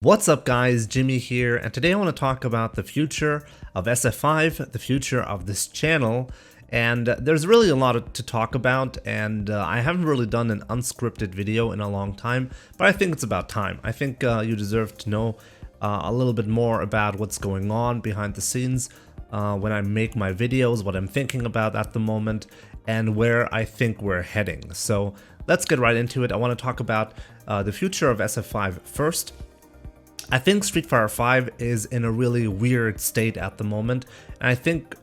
What's up guys, Jimmy here, and today I want to talk about the future of SF5, the future of this channel, and there's really a lot to talk about, and I haven't really done an unscripted video in a long time, but I think it's about time. I think you deserve to know a little bit more about what's going on behind the scenes when I make my videos, what I'm thinking about at the moment, and where I think we're heading. So let's get right into it. I want to talk about the future of SF5 first. I think Street Fighter V is in a really weird state at the moment, and I think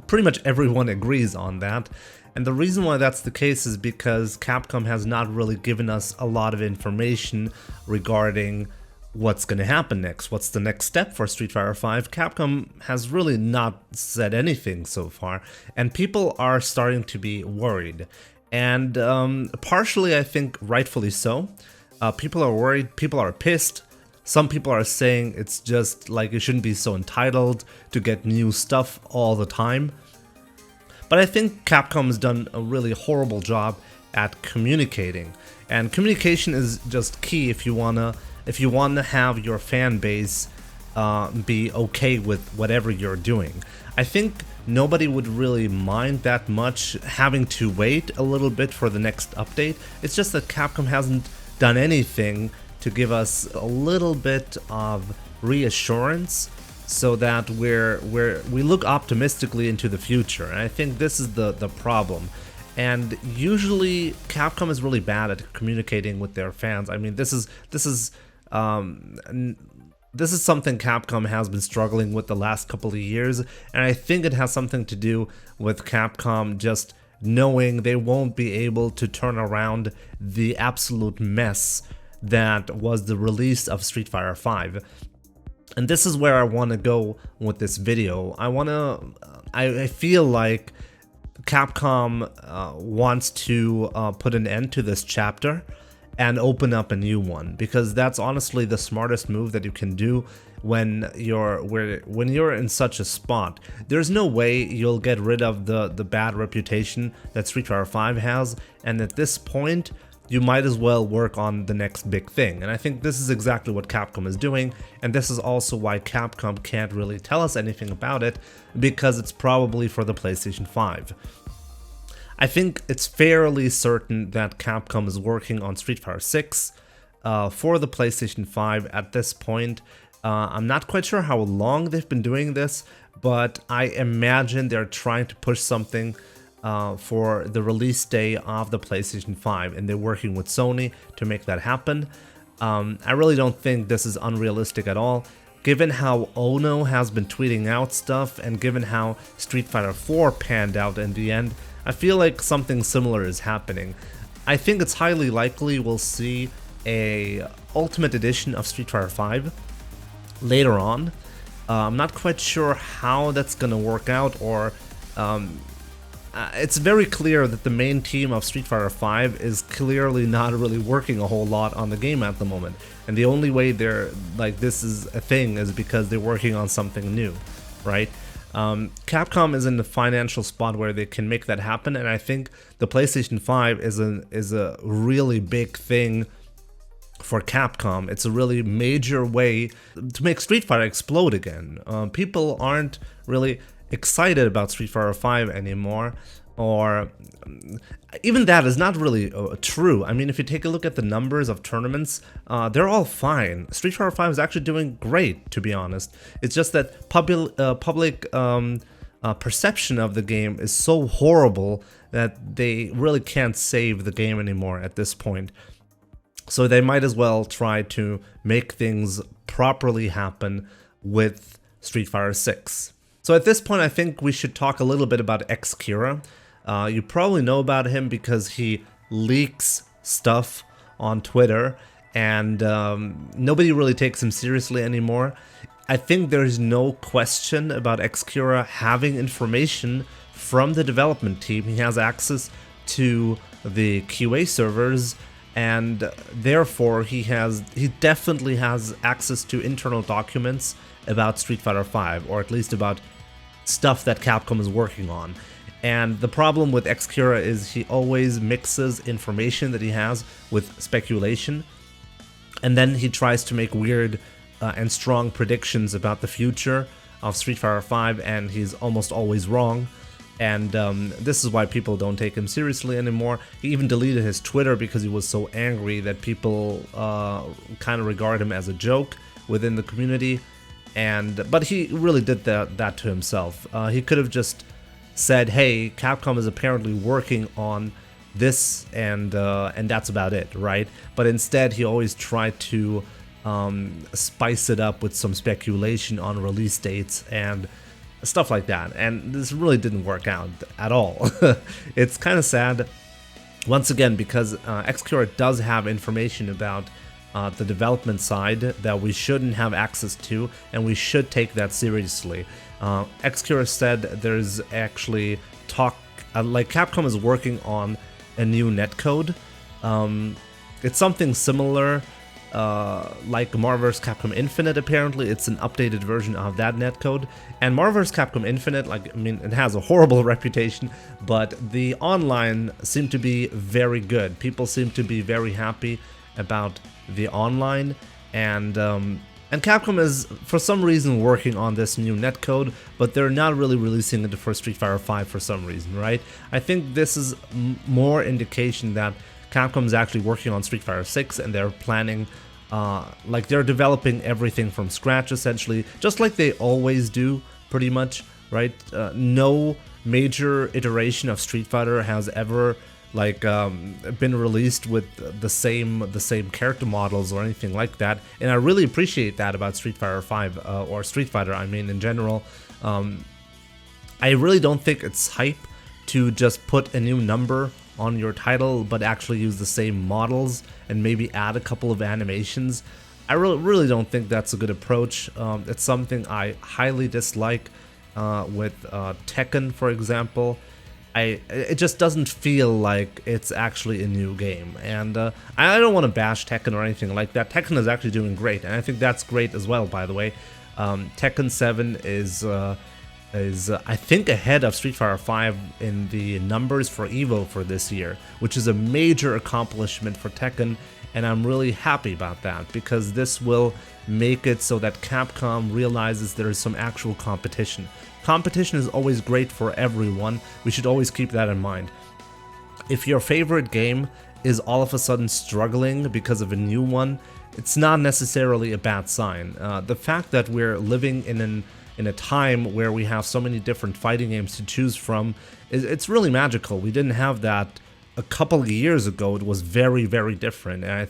pretty much everyone agrees on that. And the reason why that's the case is because Capcom has not really given us a lot of information regarding what's going to happen next. What's the next step for Street Fighter V? Capcom has really not said anything so far, and people are starting to be worried. And partially, I think, rightfully so. People are worried, people are pissed. Some people are saying it's just like you shouldn't be so entitled to get new stuff all the time. But I think Capcom has done a really horrible job at communicating. And communication is just key if you wanna have your fan base be okay with whatever you're doing. I think nobody would really mind that much having to wait a little bit for the next update. It's just that Capcom hasn't done anything to give us a little bit of reassurance so that we look optimistically into the future. And I think this is the problem. And usually Capcom is really bad at communicating with their fans. I mean, this is something Capcom has been struggling with the last couple of years, and I think it has something to do with Capcom just knowing they won't be able to turn around the absolute mess that was the release of Street Fighter V. And this is where I want to go with this video. I feel like Capcom wants to put an end to this chapter and open up a new one, because that's honestly the smartest move that you can do when you're in such a spot. There's no way you'll get rid of the bad reputation that Street Fighter V has, and at this point you might as well work on the next big thing. And I think this is exactly what Capcom is doing, and this is also why Capcom can't really tell us anything about it, because it's probably for the PlayStation 5. I think it's fairly certain that Capcom is working on Street Fighter 6 for the PlayStation 5 at this point. I'm not quite sure how long they've been doing this, but I imagine they're trying to push something for the release day of the PlayStation 5, and they're working with Sony to make that happen. I really don't think this is unrealistic at all, given how Ono has been tweeting out stuff, and given how Street Fighter 4 panned out in the end. I feel like something similar is happening. I think it's highly likely we'll see a Ultimate Edition of Street Fighter 5 later on. I'm not quite sure how that's gonna work out, or it's very clear that the main team of Street Fighter V is clearly not really working a whole lot on the game at the moment. And the only way they're like this is a thing is because they're working on something new, right? Capcom is in the financial spot where they can make that happen, and I think the PlayStation 5 is a really big thing for Capcom. It's a really major way to make Street Fighter explode again. People aren't really excited about Street Fighter V anymore, or even that is not really true. I mean, if you take a look at the numbers of tournaments, they're all fine. Street Fighter V is actually doing great, to be honest. It's just that public perception of the game is so horrible that they really can't save the game anymore at this point. So they might as well try to make things properly happen with Street Fighter 6. So at this point, I think we should talk a little bit about X-Kira. You probably know about him because he leaks stuff on Twitter, and nobody really takes him seriously anymore. I think there's no question about X-Kira having information from the development team. He has access to the QA servers, and therefore he definitely has access to internal documents about Street Fighter V, or at least about stuff that Capcom is working on. And the problem with X-Kira is he always mixes information that he has with speculation, and then he tries to make weird and strong predictions about the future of Street Fighter V, and he's almost always wrong. And this is why people don't take him seriously anymore. He even deleted his Twitter because he was so angry that people kind of regard him as a joke within the community. But he really did that to himself. He could have just said, hey, Capcom is apparently working on this, and that's about it, right? But instead, he always tried to spice it up with some speculation on release dates and stuff like that, and this really didn't work out at all. It's kind of sad, once again, because Xcure does have information about the development side that we shouldn't have access to, and we should take that seriously. Xcure said there's actually talk, like Capcom is working on a new netcode. It's something similar like Marvel vs. Capcom Infinite. Apparently it's an updated version of that netcode, and Marvel vs. Capcom Infinite, like, I mean, it has a horrible reputation, but the online seemed to be very good. People seem to be very happy about the online, and Capcom is for some reason working on this new netcode, but they're not really releasing it for Street Fighter V for some reason, right? I think this is more indication that Capcom's actually working on Street Fighter 6, and they're planning, like, they're developing everything from scratch, essentially, just like they always do, pretty much, right? No major iteration of Street Fighter has ever, like, been released with the same character models or anything like that, and I really appreciate that about Street Fighter 5, or Street Fighter, I mean, in general. I really don't think it's hype to just put a new number on your title, but actually use the same models and maybe add a couple of animations. I really don't think that's a good approach. It's something I highly dislike with Tekken, for example. It just doesn't feel like it's actually a new game, and I don't want to bash Tekken or anything like that. Tekken is actually doing great, and I think that's great as well, by the way. Tekken 7 is I think ahead of Street Fighter V in the numbers for EVO for this year, which is a major accomplishment for Tekken, and I'm really happy about that, because this will make it so that Capcom realizes there is some actual competition. Competition is always great for everyone. We should always keep that in mind. If your favorite game is all of a sudden struggling because of a new one, it's not necessarily a bad sign. The fact that we're living in a time where we have so many different fighting games to choose from, it's really magical. We didn't have that a couple of years ago. It was very, very different, and I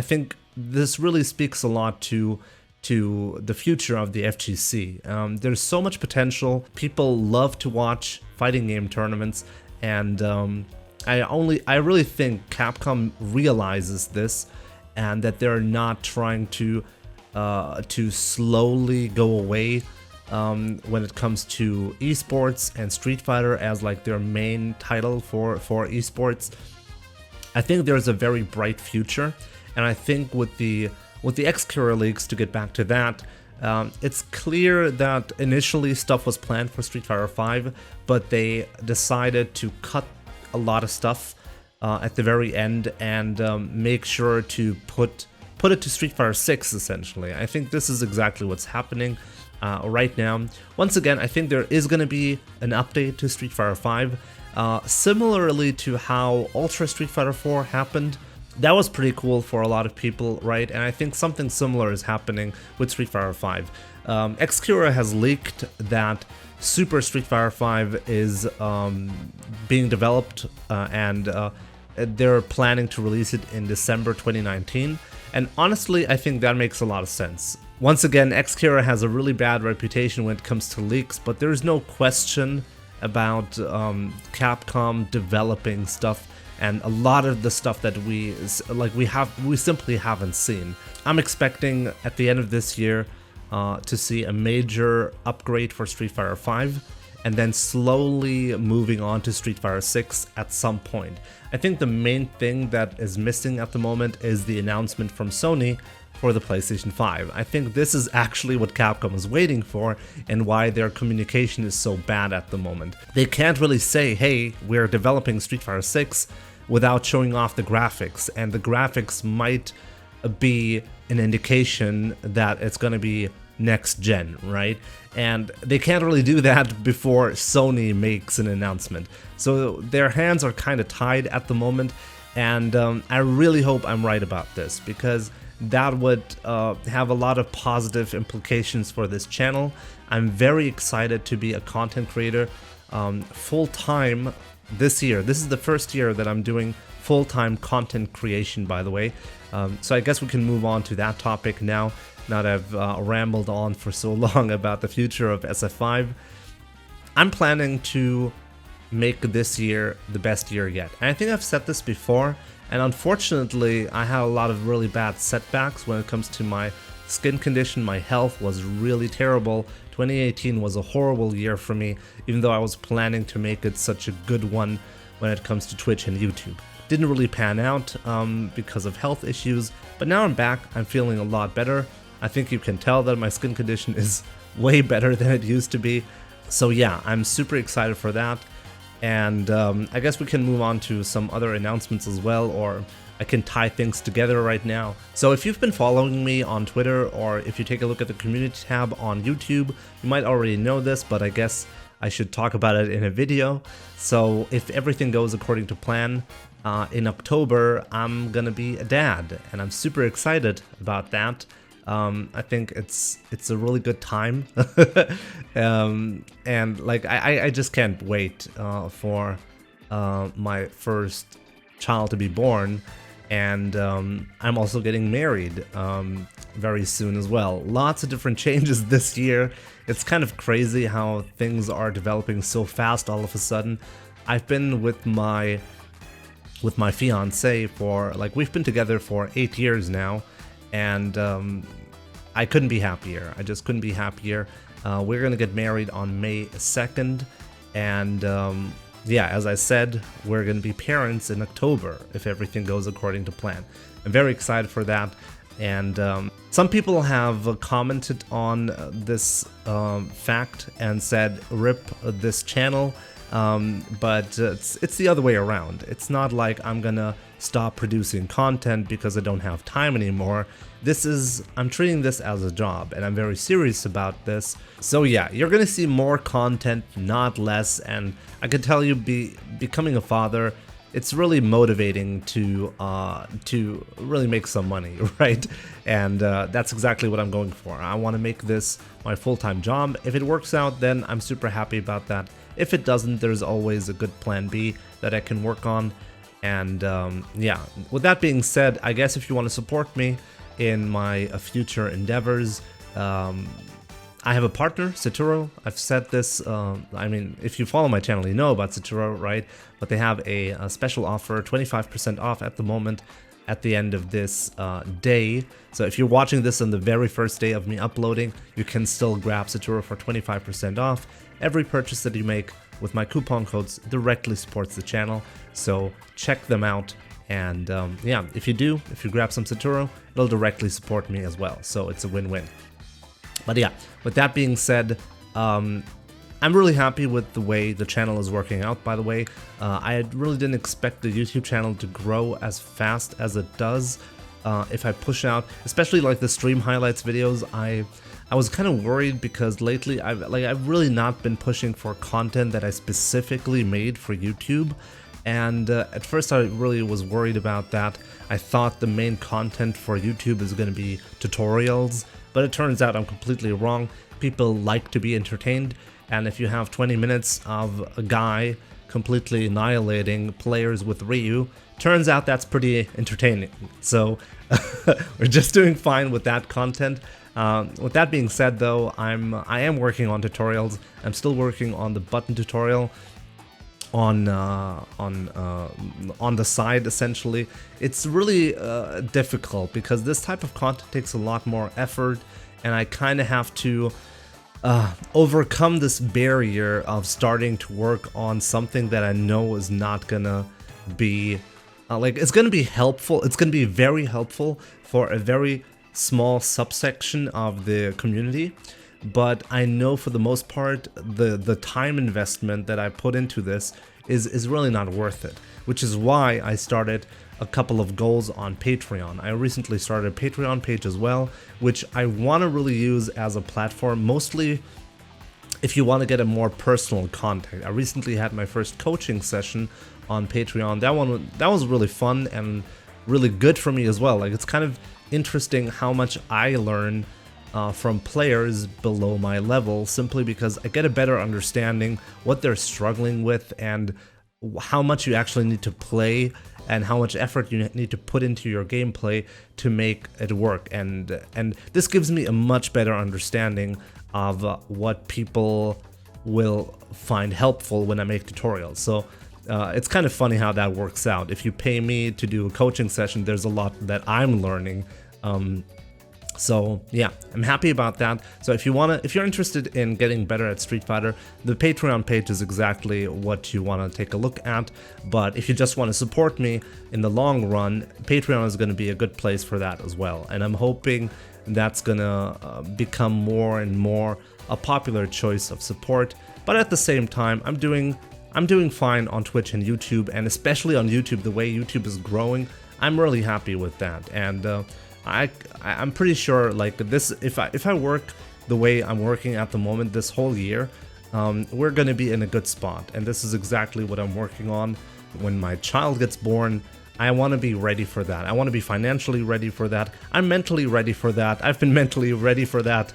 think this really speaks a lot to the future of the FGC. There's so much potential. People love to watch fighting game tournaments, and I really think Capcom realizes this, and that they're not trying to slowly go away when it comes to esports and Street Fighter as like their main title for esports. I think there's a very bright future, and I think with the Xcure leaks, to get back to that, it's clear that initially stuff was planned for Street Fighter V, but they decided to cut a lot of stuff at the very end and make sure to put it to Street Fighter 6, essentially. I think this is exactly what's happening right now. Once again, I think there is going to be an update to Street Fighter V, similarly to how Ultra Street Fighter 4 happened. That was pretty cool for a lot of people, right? And I think something similar is happening with Street Fighter V. Xcure has leaked that Super Street Fighter V is being developed, and they're planning to release it in December 2019. And honestly, I think that makes a lot of sense. Once again, Xcure has a really bad reputation when it comes to leaks, but there's no question about Capcom developing stuff, and a lot of the stuff that we simply haven't seen. I'm expecting at the end of this year to see a major upgrade for Street Fighter V, and then slowly moving on to Street Fighter 6 at some point. I think the main thing that is missing at the moment is the announcement from Sony for the PlayStation 5. I think this is actually what Capcom is waiting for, and why their communication is so bad at the moment. They can't really say, hey, we're developing Street Fighter 6 without showing off the graphics, and the graphics might be an indication that it's going to be next gen, right? And they can't really do that before Sony makes an announcement. So their hands are kind of tied at the moment, and I really hope I'm right about this, because that would have a lot of positive implications for this channel. I'm very excited to be a content creator full-time this year. This is the first year that I'm doing full-time content creation, by the way. So I guess we can move on to that topic now that I've rambled on for so long about the future of SF5. I'm planning to make this year the best year yet. And I think I've said this before, and unfortunately I had a lot of really bad setbacks when it comes to my skin condition. My health was really terrible. 2018 was a horrible year for me, even though I was planning to make it such a good one when it comes to Twitch and YouTube. Didn't really pan out because of health issues, but now I'm back. I'm feeling a lot better. I think you can tell that my skin condition is way better than it used to be. So yeah, I'm super excited for that. And I guess we can move on to some other announcements as well, or I can tie things together right now. So if you've been following me on Twitter, or if you take a look at the community tab on YouTube, you might already know this, but I guess I should talk about it in a video. So if everything goes according to plan, in October I'm gonna be a dad, and I'm super excited about that. I think it's a really good time, and like I just can't wait for my first child to be born, and I'm also getting married very soon as well. Lots of different changes this year. It's kind of crazy how things are developing so fast all of a sudden. I've been with my fiance for, like, we've been together for 8 years now, and I couldn't be happier. I just couldn't be happier. We're gonna get married on May 2nd, and yeah, as I said, we're gonna be parents in October if everything goes according to plan. I'm very excited for that, and some people have commented on this fact and said, "Rip this channel." But it's the other way around. It's not like I'm gonna stop producing content because I don't have time anymore. I'm treating this as a job, and I'm very serious about this. So yeah, you're gonna see more content, not less, and I can tell you, becoming a father, it's really motivating to really make some money, right? And that's exactly what I'm going for. I want to make this my full-time job. If it works out, then I'm super happy about that. If it doesn't, there's always a good plan B that I can work on. And yeah, with that being said, I guess if you want to support me in my future endeavors, I have a partner, Saturo. I've said this, I mean, if you follow my channel, you know about Saturo, right? But they have a special offer, 25% off at the moment, at the end of this day. So if you're watching this on the very first day of me uploading, you can still grab Saturo for 25% off. Every purchase that you make with my coupon codes directly supports the channel, so check them out. And yeah, if you grab some Saturo, it'll directly support me as well, so it's a win-win. But yeah, with that being said, I'm really happy with the way the channel is working out, by the way. I really didn't expect the YouTube channel to grow as fast as it does. If I push out, especially like the stream highlights videos, I was kind of worried because lately I've really not been pushing for content that I specifically made for YouTube. And at first I really was worried about that. I thought the main content for YouTube is going to be tutorials, but it turns out I'm completely wrong. People like to be entertained, and if you have 20 minutes of a guy completely annihilating players with Ryu, turns out that's pretty entertaining. So we're just doing fine with that content. With that being said, though, I am working on tutorials. I'm still working on the button tutorial on the side. Essentially, it's really difficult because this type of content takes a lot more effort, and I kind of have to overcome this barrier of starting to work on something that I know is not gonna be like, it's gonna be helpful. It's gonna be very helpful for a very small subsection of the community, but I know for the most part the time investment that I put into this is really not worth it, which is why I started a couple of goals on Patreon. I recently started a Patreon page as well, which I want to really use as a platform, mostly if you want to get a more personal contact. I recently had my first coaching session on Patreon. That was really fun and really good for me as well. Like, it's kind of interesting how much I learn from players below my level, simply because I get a better understanding what they're struggling with and how much you actually need to play and how much effort you need to put into your gameplay to make it work. And this gives me a much better understanding of what people will find helpful when I make tutorials. So it's kind of funny how that works out. If you pay me to do a coaching session, there's a lot that I'm learning. So yeah, I'm happy about that. So if you're interested in getting better at Street Fighter, the Patreon page is exactly what you want to take a look at. But if you just want to support me in the long run, Patreon is going to be a good place for that as well. And I'm hoping that's going to become more and more a popular choice of support. But at the same time, I'm doing fine on Twitch and YouTube, and especially on YouTube, the way YouTube is growing, I'm really happy with that. And I'm pretty sure, like, this, if I work the way I'm working at the moment this whole year, we're gonna be in a good spot. And this is exactly what I'm working on. When my child gets born, I want to be ready for that. I want to be financially ready for that. I'm mentally ready for that. I've been mentally ready for that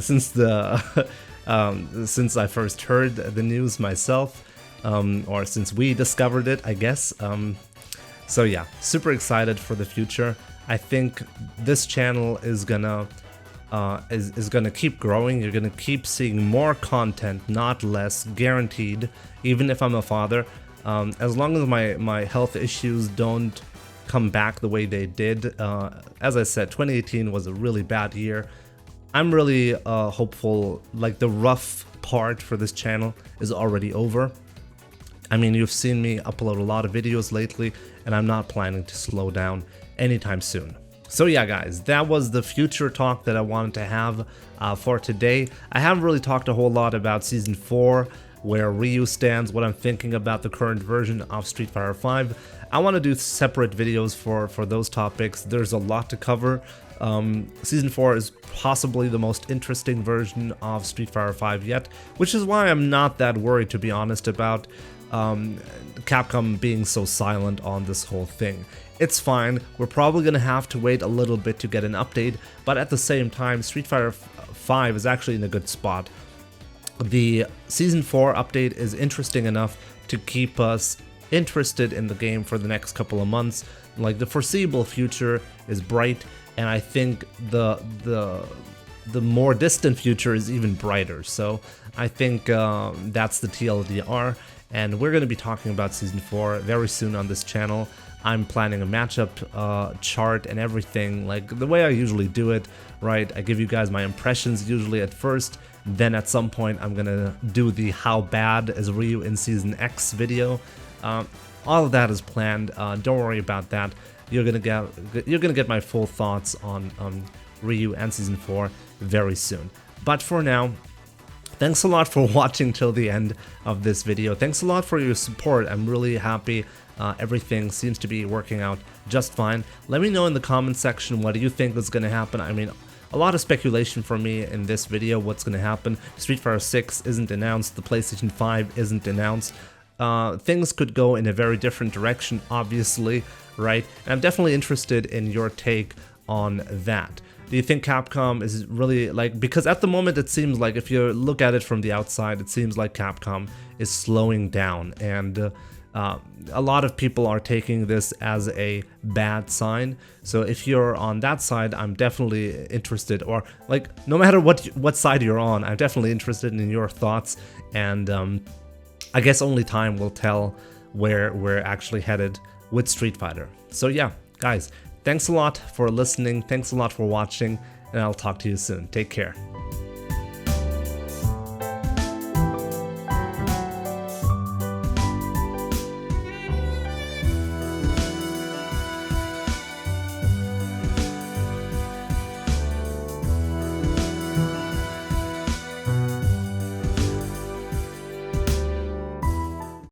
since since I first heard the news myself, or since we discovered it, I guess. So yeah, super excited for the future. I think this channel is gonna keep growing. You're gonna keep seeing more content, not less, guaranteed. Even if I'm a father, as long as my health issues don't come back the way they did. As I said, 2018 was a really bad year. I'm really hopeful. Like, the rough part for this channel is already over. I mean, you've seen me upload a lot of videos lately, and I'm not planning to slow down anytime soon. So yeah, guys, that was the future talk that I wanted to have for today. I haven't really talked a whole lot about Season 4, where Ryu stands, what I'm thinking about the current version of Street Fighter 5. I want to do separate videos for those topics. There's a lot to cover. Season 4 is possibly the most interesting version of Street Fighter 5 yet, which is why I'm not that worried, to be honest, about Capcom being so silent on this whole thing. It's fine, we're probably gonna have to wait a little bit to get an update, but at the same time, Street Fighter 5 is actually in a good spot. The Season 4 update is interesting enough to keep us interested in the game for the next couple of months. Like, the foreseeable future is bright, and I think the more distant future is even brighter. So I think that's the TLDR, and we're going to be talking about Season 4 very soon on this channel. I'm planning a matchup chart and everything, like the way I usually do it, right? I give you guys my impressions usually at first, then at some point I'm gonna do the how bad is Ryu in Season X video. All of that is planned. Don't worry about that. You're gonna get my full thoughts on Ryu and Season 4 very soon. But for now, thanks a lot for watching till the end of this video. Thanks a lot for your support. I'm really happy. Everything seems to be working out just fine. Let me know in the comment section what do you think is going to happen. I mean, a lot of speculation from me in this video, what's going to happen. Street Fighter 6 isn't announced, the PlayStation 5 isn't announced. Things could go in a very different direction, obviously, right? And I'm definitely interested in your take on that. Do you think Capcom is really, like, because at the moment it seems like, if you look at it from the outside, it seems like Capcom is slowing down, and a lot of people are taking this as a bad sign. So if you're on that side, I'm definitely interested, or like, no matter what side you're on, I'm definitely interested in your thoughts, and I guess only time will tell where we're actually headed with Street Fighter. So yeah, guys, thanks a lot for listening, thanks a lot for watching, and I'll talk to you soon. Take care.